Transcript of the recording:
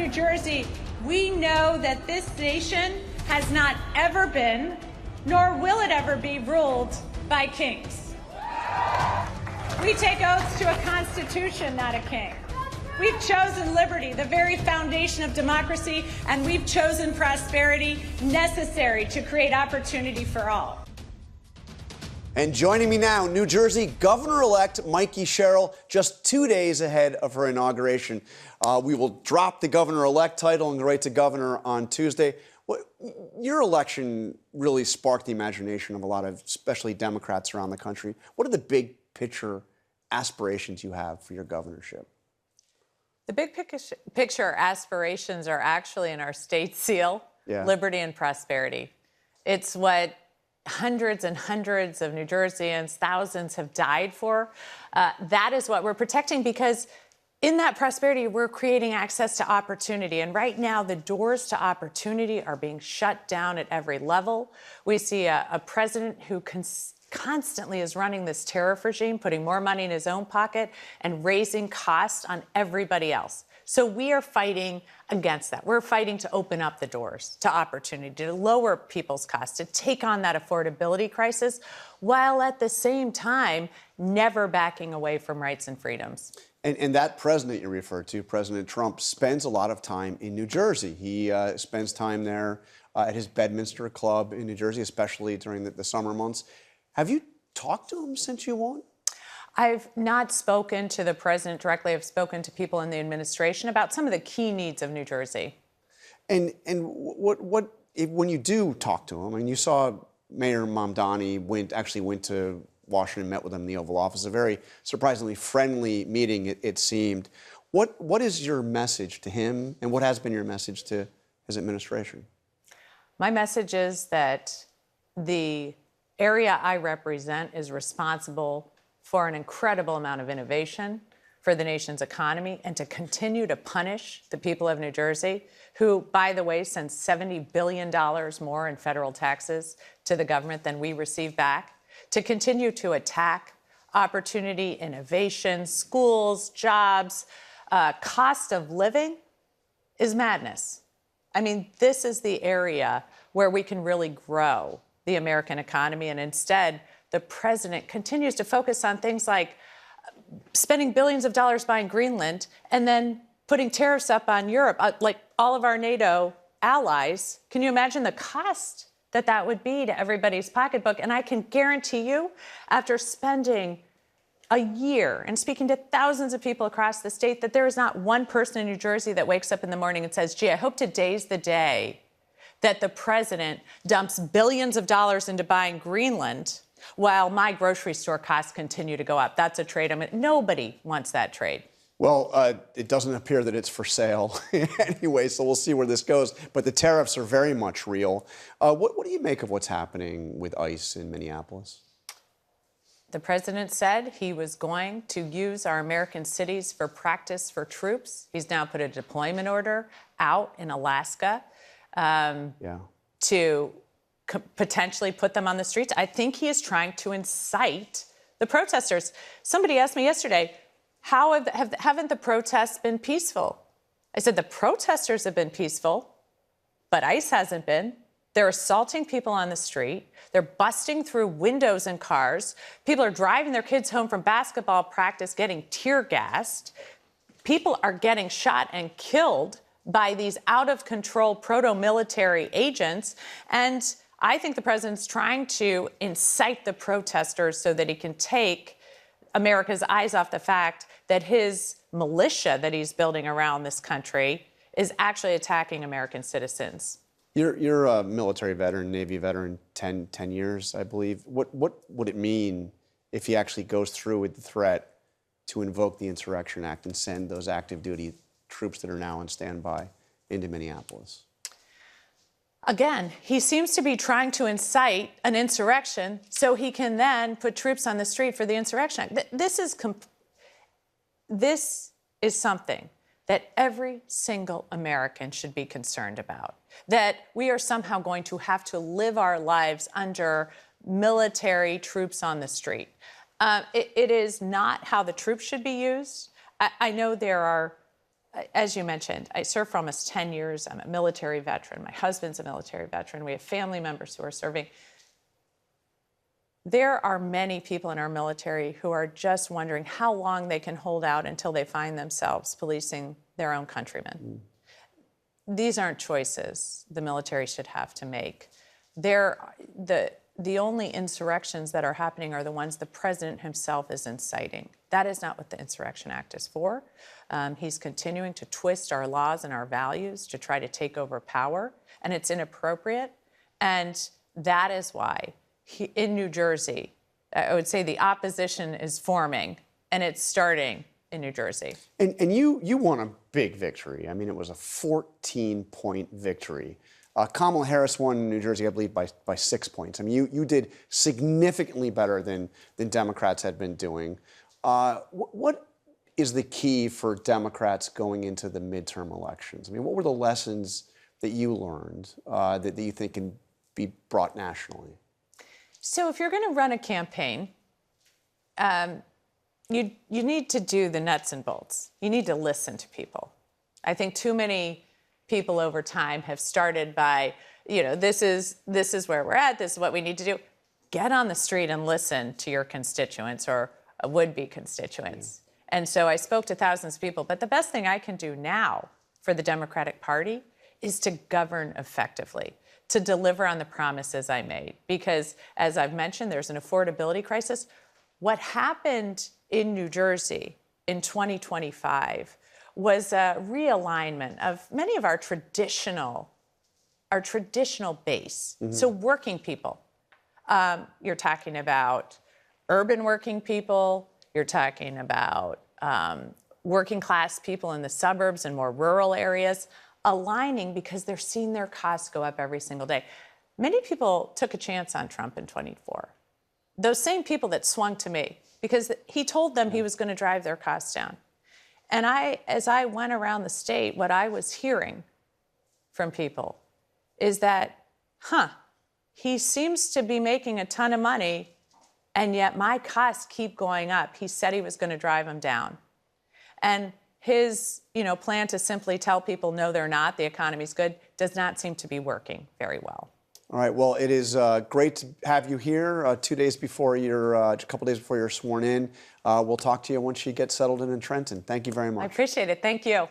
New Jersey, we know that this nation has not ever been, nor will it ever be, ruled by kings. We take oaths to a constitution, not a king. We've chosen liberty, the very foundation of democracy, and we've chosen prosperity necessary to create opportunity for all. And joining me now, New Jersey Governor-elect Mikie Sherrill, just 2 days ahead of her inauguration. We will drop the governor-elect title and go right to governor on Tuesday. Your election really sparked the imagination of a lot of, especially Democrats around the country. What are the big picture aspirations you have for your governorship? The big picture aspirations are actually in our state seal, liberty and prosperity. It's what hundreds and hundreds of New Jerseyans, thousands have died for. That is what we're protecting, because in that prosperity, we're creating access to opportunity. And right now, the doors to opportunity are being shut down at every level. We see a president who constantly is running this tariff regime, putting more money in his own pocket and raising costs on everybody else. So we are fighting against that. We're fighting to open up the doors to opportunity, to lower people's costs, to take on that affordability crisis, while at the same time never backing away from rights and freedoms. And that president you referred to, President Trump, spends a lot of time in New Jersey. He spends time there at his Bedminster Club in New Jersey, especially during the summer months. Have you talked to him since you won? I've not spoken to the president directly. I've spoken to people in the administration about some of the key needs of New Jersey. And when you do talk to him, and you saw Mayor Mamdani actually went to Washington and met with him in the Oval Office, a very surprisingly friendly meeting, it seemed. What is your message to him, and what has been your message to his administration? My message is that the area I represent is responsible for an incredible amount of innovation for the nation's economy, and to continue to punish the people of New Jersey, who, by the way, send $70 billion more in federal taxes to the government than we receive back, to continue to attack opportunity, innovation, schools, jobs. Cost of living is madness. I mean, this is the area where we can really grow the American economy, and instead, the president continues to focus on things like spending billions of dollars buying Greenland and then putting tariffs up on Europe, like all of our NATO allies. Can you imagine the cost that would be to everybody's pocketbook? And I can guarantee you, after spending a year and speaking to thousands of people across the state, that there is not one person in New Jersey that wakes up in the morning and says, gee, I hope today's the day that the president dumps billions of dollars into buying Greenland while my grocery store costs continue to go up. That's a trade. I mean, nobody wants that trade. Well, it doesn't appear that it's for sale anyway, so we'll see where this goes. But the tariffs are very much real. What do you make of what's happening with ICE in Minneapolis? The president said he was going to use our American cities for practice for troops. He's now put a deployment order out in Alaska to potentially put them on the streets. I think he is trying to incite the protesters. Somebody asked me yesterday, haven't the protests been peaceful? I said, the protesters have been peaceful, but ICE hasn't been. They're assaulting people on the street. They're busting through windows in cars. People are driving their kids home from basketball practice, getting tear gassed. People are getting shot and killed by these out-of-control proto-military agents. And I think the president's trying to incite the protesters so that he can take America's eyes off the fact that his militia that he's building around this country is actually attacking American citizens. You're a military veteran, Navy veteran, 10 years, I believe. What would it mean if he actually goes through with the threat to invoke the Insurrection Act and send those active duty troops that are now on standby into Minneapolis? Again, he seems to be trying to incite an insurrection so he can then put troops on the street for the Insurrection Act. This is something that every single American should be concerned about, that we are somehow going to have to live our lives under military troops on the street. It is not how the troops should be used. I know there are as you mentioned, I served for almost 10 years. I'm a military veteran. My husband's a military veteran. We have family members who are serving. There are many people in our military who are just wondering how long they can hold out until they find themselves policing their own countrymen. These aren't choices the military should have to make. The only insurrections that are happening are the ones the president himself is inciting. That is not what the Insurrection Act is for. He's continuing to twist our laws and our values to try to take over power, and it's inappropriate. And that is why in New Jersey, I would say the opposition is forming, and it's starting in New Jersey. And you won a big victory. I mean, it was a 14-point victory. Kamala Harris won in New Jersey, I believe, by 6 points. I mean, you did significantly better than Democrats had been doing. What is the key for Democrats going into the midterm elections? I mean, what were the lessons that you learned that you think can be brought nationally? So if you're going to run a campaign, you need to do the nuts and bolts. You need to listen to people. I think too many people over time have started by, this is where we're at, this is what we need to do. Get on the street and listen to your constituents or would-be constituents. And so I spoke to thousands of people, but the best thing I can do now for the Democratic Party is to govern effectively, to deliver on the promises I made. Because as I've mentioned, there's an affordability crisis. What happened in New Jersey in 2025 was a realignment of many of our traditional base. So working people. You're talking about urban working people. You're talking about working class people in the suburbs and more rural areas, aligning because they're seeing their costs go up every single day. Many people took a chance on Trump in 24. Those same people that swung to me because he told them he was going to drive their costs down. And as I went around the state, what I was hearing from people is that, he seems to be making a ton of money, and yet my costs keep going up. He said he was going to drive them down. And his, plan to simply tell people, no, they're not, the economy's good, does not seem to be working very well. All right. Well, it is great to have you here 2 days before a couple days before you're sworn in. We'll talk to you once you get settled in Trenton. Thank you very much. I appreciate it. Thank you.